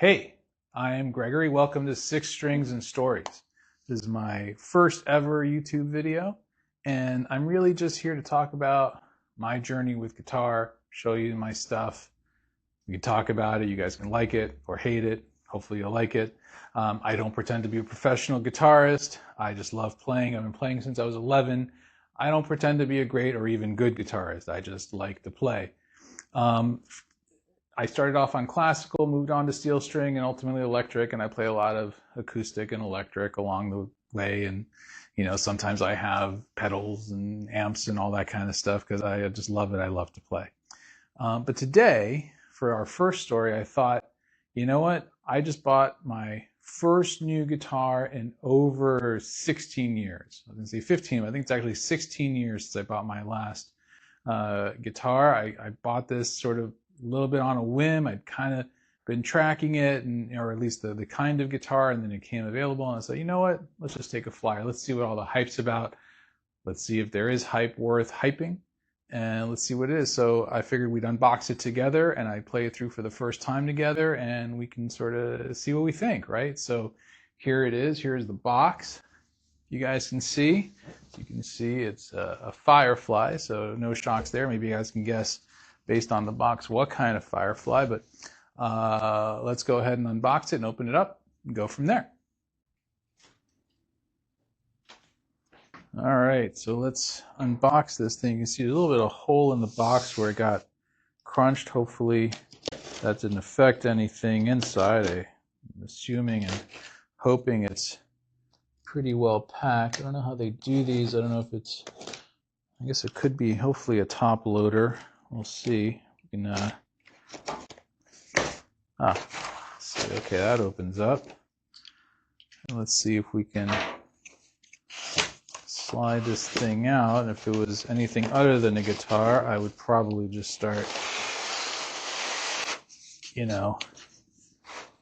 Hey, I am Gregory. Welcome to Six Strings and Stories. This is my first ever YouTube video, and I'm really just here to talk about my journey with guitar, show you my stuff. We can talk about it. You guys can like it or hate it. Hopefully you'll like it. I don't pretend to be a professional guitarist. I just love playing. I've been playing since I was 11. I don't pretend to be a great or even good guitarist. I just like to play. I started off on classical, moved on to steel string, and ultimately electric, and I play a lot of acoustic and electric along the way. And sometimes I have pedals and amps and all that kind of stuff because I just love it. I love to play. But today, for our first story, I thought, you know what? I just bought my first new guitar in over 16 years. I was going to say 15, but I think it's actually 16 years since I bought my last guitar. I bought this sort of a little bit on a whim. I'd kind of been tracking it, or at least the kind of guitar, and then it came available, and I said, you know what? Let's just take a flyer. Let's see what all the hype's about. Let's see if there is hype worth hyping, and let's see what it is. So I figured we'd unbox it together, and I'd play it through for the first time together, and we can sort of see what we think, right? So here it is. Here's the box. You guys can see. You can see it's a Firefly, so no shocks there. Maybe you guys can guess based on the box what kind of Firefly, but let's go ahead and unbox it and open it up and go from there. All right, so let's unbox this thing. You can see a little bit of hole in the box where it got crunched. Hopefully that didn't affect anything inside. I'm assuming and hoping it's pretty well packed. I don't know how they do these. I don't know if it's, I guess it could be hopefully a top loader. We'll see. We can, see. Okay, that opens up. And let's see if we can slide this thing out. And if it was anything other than a guitar, I would probably just start,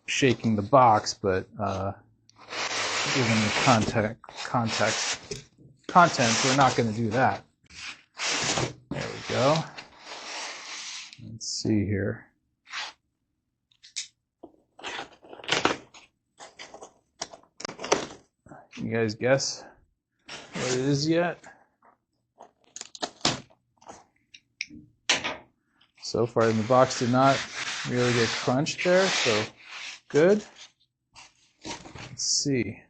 shaking the box. But given the contents, we're not going to do that. There we go. Let's see here. You guys guess what it is yet? So far, the box did not really get crunched there, so good. Let's see.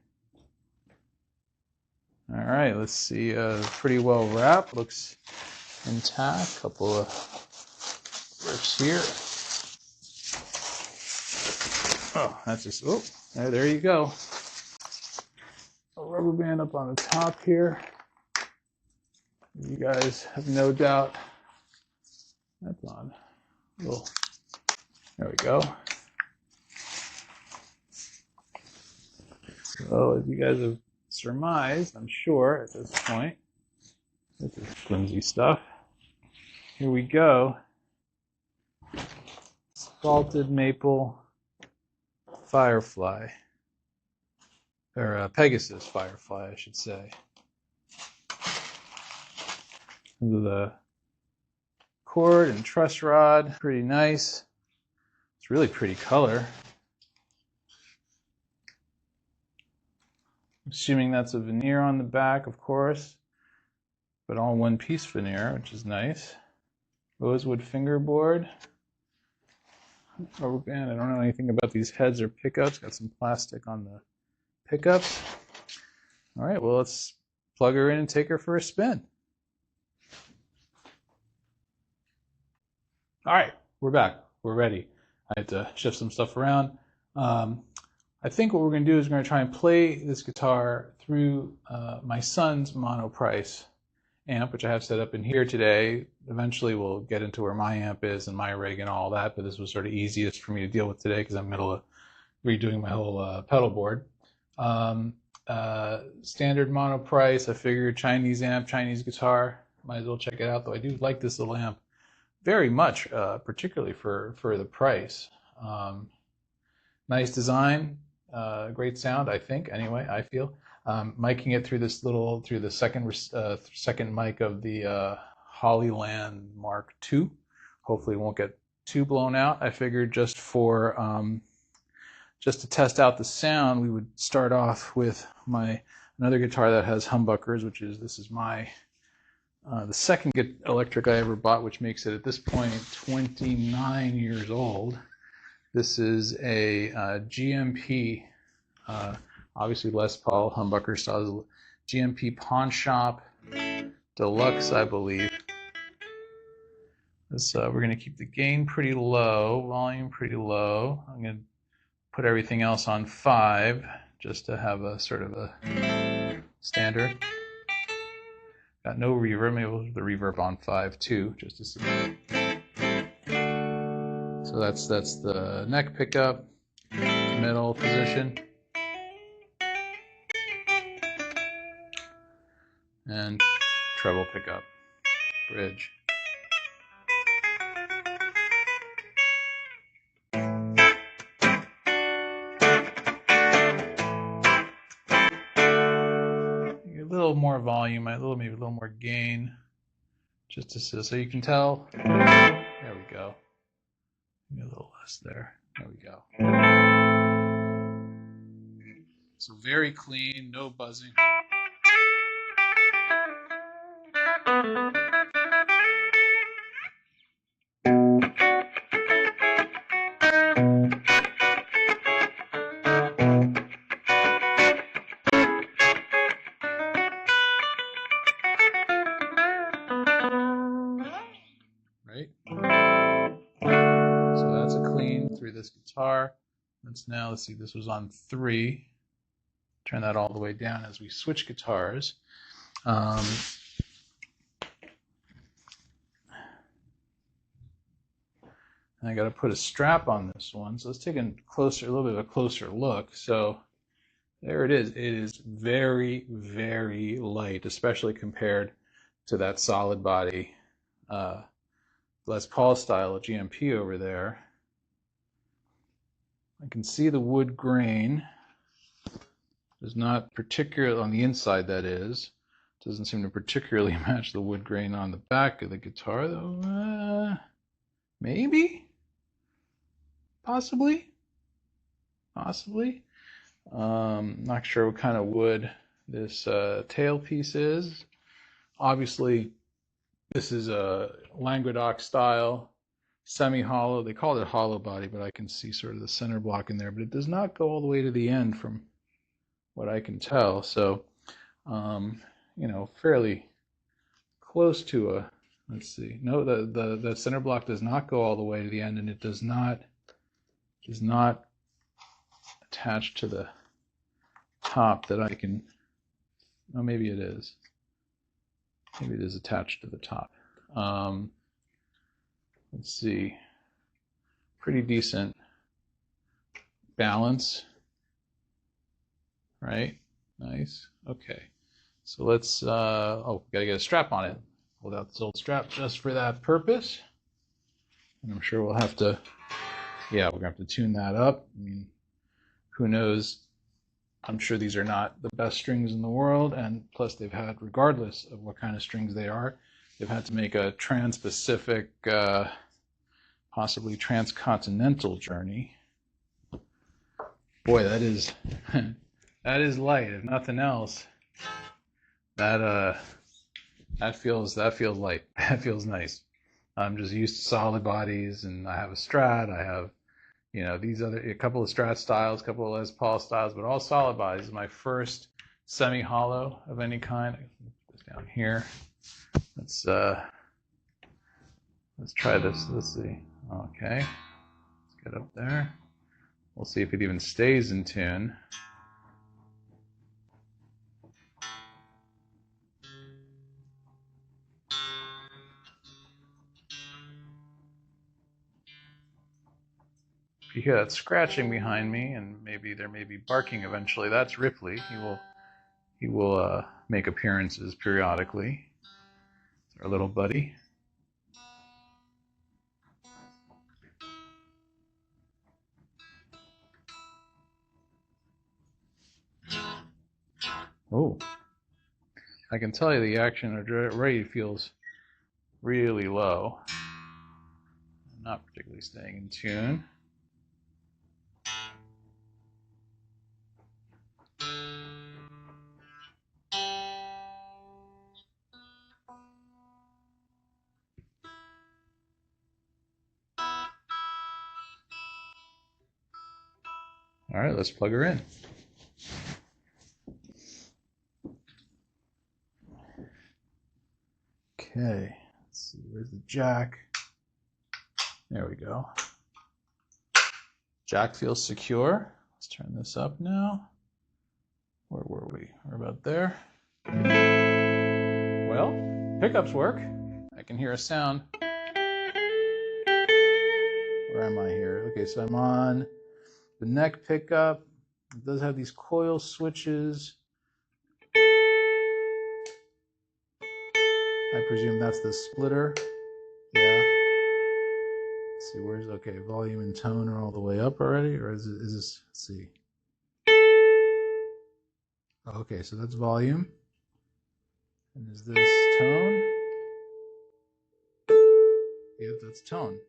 All right, let's see. Pretty well wrapped. Looks intact. Couple of rips here. Oh, that's just, there you go. A rubber band up on the top here. You guys have no doubt. That's on. Well, there we go. So as you guys have surmised, I'm sure at this point, this is flimsy stuff. Here we go. Salted maple Firefly, or Pegasus Firefly, I should say. The cord and truss rod, pretty nice. It's really pretty color. Assuming that's a veneer on the back, of course, but all one-piece veneer, which is nice. Rosewood fingerboard. Rubber band. I don't know anything about these heads or pickups. Got some plastic on the pickups. All right, well, let's plug her in and take her for a spin. All right, we're back. We're ready. I had to shift some stuff around. I think what we're going to do is we're going to try and play this guitar through my son's Monoprice amp, which I have set up in here today. Eventually we'll get into where my amp is and my rig and all that, but this was sort of easiest for me to deal with today because I'm in the middle of redoing my whole pedal board. Standard Monoprice, I figured Chinese amp, Chinese guitar, might as well check it out, though I do like this little amp very much, particularly for the price. Nice design, great sound, I think, anyway, I feel. Miking it through the second mic of the Hollyland Mark II. Hopefully it won't get too blown out. I figured just for just to test out the sound, we would start off with another guitar that has humbuckers, this is my the second electric I ever bought, which makes it at this point 29 years old. This is a GMP, obviously Les Paul humbucker style, GMP Pawnshop Deluxe, I believe. This, we're going to keep the gain pretty low, volume pretty low. I'm going to put everything else on 5 just to have a sort of a standard. Got no reverb. Maybe we'll put the reverb on 5 too, just to see. So that's the neck pickup, middle position, and treble pickup, bridge. A little more volume, maybe a little more gain, just to so you can tell. There we go. Maybe a little less there. There we go. So very clean, no buzzing. Right? So that's a clean through this guitar. Let's see, this was on 3. Turn that all the way down as we switch guitars. And I got to put a strap on this one. So let's take a little bit of a closer look. So there it is. It is very, very light, especially compared to that solid body Les Paul style of GMP over there. I can see the wood grain does not particularly, on the inside that is, doesn't seem to particularly match the wood grain on the back of the guitar though. Maybe? Possibly? Not sure what kind of wood this tailpiece is. Obviously, this is a Languedoc style, semi-hollow. They call it hollow body, but I can see sort of the center block in there. But it does not go all the way to the end from what I can tell. So, fairly close to a, let's see. No, the center block does not go all the way to the end, and it does not attach to the top that I can, oh, maybe it is. Maybe it is attached to the top. Let's see. Pretty decent balance. Right? Nice. Okay. So let's, gotta get a strap on it. Pulled out this old strap just for that purpose. And I'm sure we'll have to, we're gonna have to tune that up. I mean, who knows? I'm sure these are not the best strings in the world, and plus they've had, regardless of what kind of strings they are, they've had to make a trans-Pacific, possibly transcontinental journey. Boy, that is that is light. If nothing else, that feels light. That feels nice. I'm just used to solid bodies, and I have a Strat. I have, a couple of Strat styles, a couple of Les Paul styles, but all solid bodies. This is my first semi-hollow of any kind. I can put this down here. Let's try this. Let's see. Okay, let's get up there. We'll see if it even stays in tune. If you hear that scratching behind me, and maybe there may be barking eventually, that's Ripley. He will make appearances periodically. It's our little buddy. Oh, I can tell you the action rate feels really low. Not particularly staying in tune. All right, let's plug her in. Okay, let's see, where's the jack? There we go. Jack feels secure. Let's turn this up now. Where were we? We're about there. Well, pickups work. I can hear a sound. Where am I here? Okay, so I'm on the neck pickup. It does have these coil switches. I presume that's the splitter. Yeah. Let's see, where's, okay, volume and tone are all the way up already, or is this, let's see. Okay, so that's volume. And is this tone? Yep, that's tone.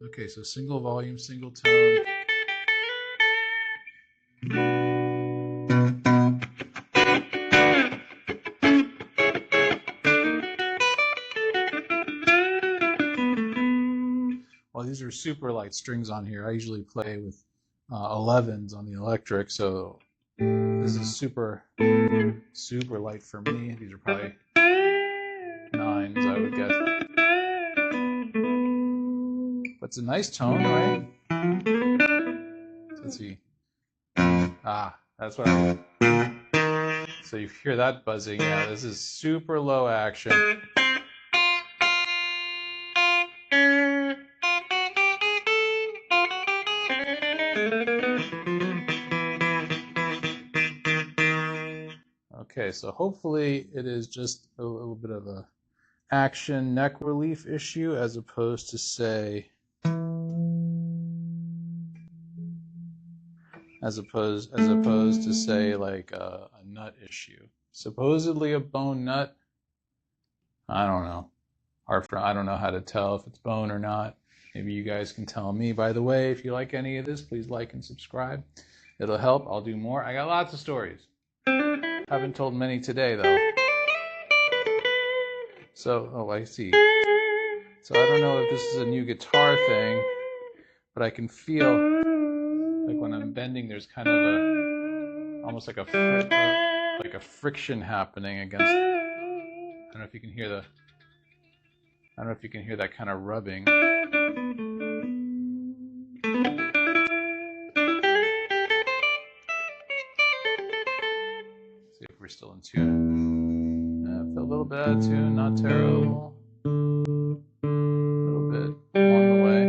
Okay, so single volume, single tone. Well, these are super light strings on here. I usually play with 11s on the electric, so this is super light for me. These are probably 9s, I would guess. But it's a nice tone, right? So let's see. Ah, that's what so you hear that buzzing. Yeah, this is super low action. Okay, so hopefully it is just a little bit of a action neck relief issue as opposed to say like a nut issue. Supposedly a bone nut. I don't know. I don't know how to tell if it's bone or not. Maybe you guys can tell me. By the way, if you like any of this, please like and subscribe. It'll help. I'll do more. I got lots of stories. Haven't told many today, though. So, oh, I see. So I don't know if this is a new guitar thing, but I can feel like when I'm bending, there's kind of almost like a friction happening against. I don't know if you can hear that kind of rubbing. See if we're still in tune. Feel a little bit out of tune, not terrible. A little bit along the way.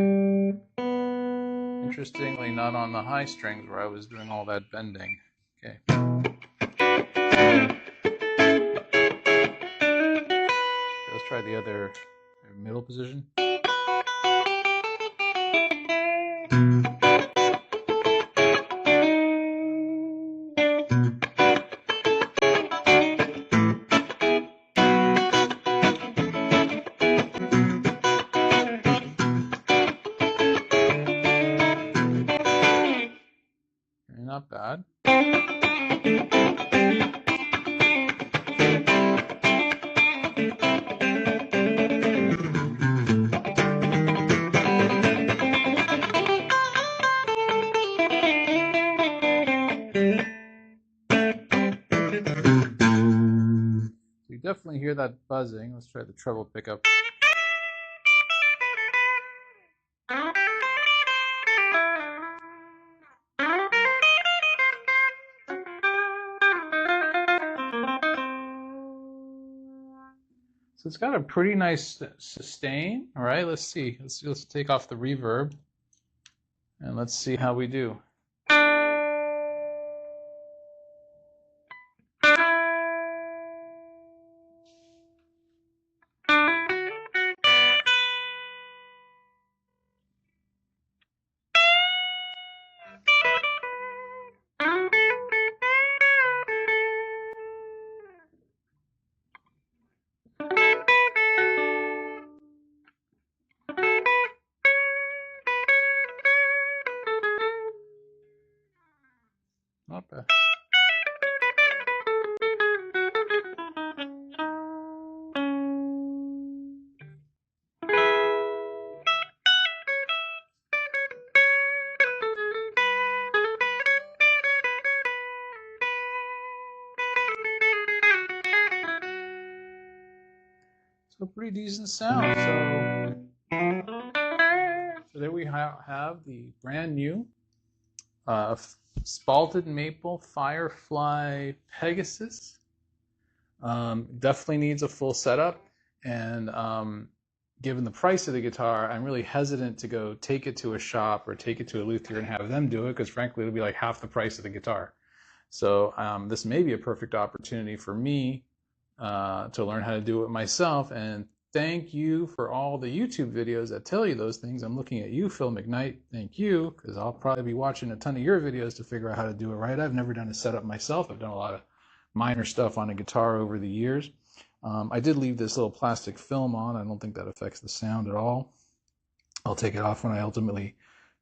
Interestingly, not on the high strings where I was doing all that bending. Okay. Let's try the other middle position. Not bad. You definitely hear that buzzing. Let's try the treble pickup. So it's got a pretty nice sustain. All right, let's see. Let's take off the reverb and let's see how we do. So pretty decent sound. So there we have the brand new spalted maple Firefly Pegasus. Definitely needs a full setup, and given the price of the guitar, I'm really hesitant to go take it to a shop or take it to a luthier and have them do it, because frankly it'll be like half the price of the guitar. So this may be a perfect opportunity for me to learn how to do it myself. And thank you for all the YouTube videos that tell you those things. I'm looking at you, Phil McKnight. Thank you, because I'll probably be watching a ton of your videos to figure out how to do it right. I've never done a setup myself. I've done a lot of minor stuff on a guitar over the years. I did leave this little plastic film on. I don't think that affects the sound at all. I'll take it off when I ultimately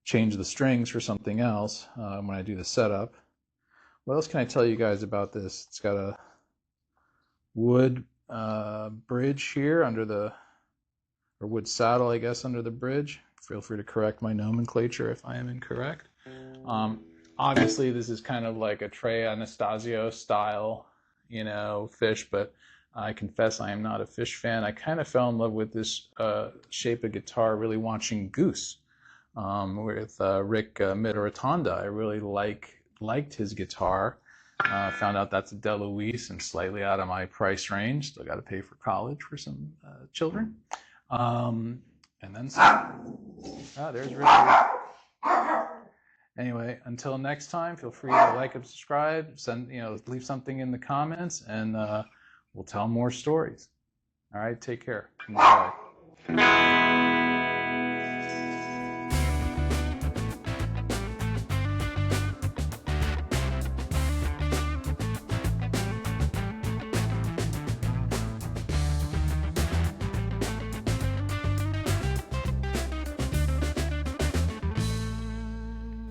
change the strings for something else when I do the setup. What else can I tell you guys about this? It's got a wood bridge here under the, or wood saddle, I guess, under the bridge. Feel free to correct my nomenclature if I am incorrect. Obviously, this is kind of like a Trey Anastasio style, fish, but I confess I am not a fish fan. I kind of fell in love with this shape of guitar really watching Goose with Rick Mitaratonda. I really liked his guitar. Found out that's a DeLuise and slightly out of my price range. Still got to pay for college for some children. And then some. There's Richard. Anyway, until next time, feel free to like and subscribe. Leave something in the comments, and we'll tell more stories. All right, take care. Bye.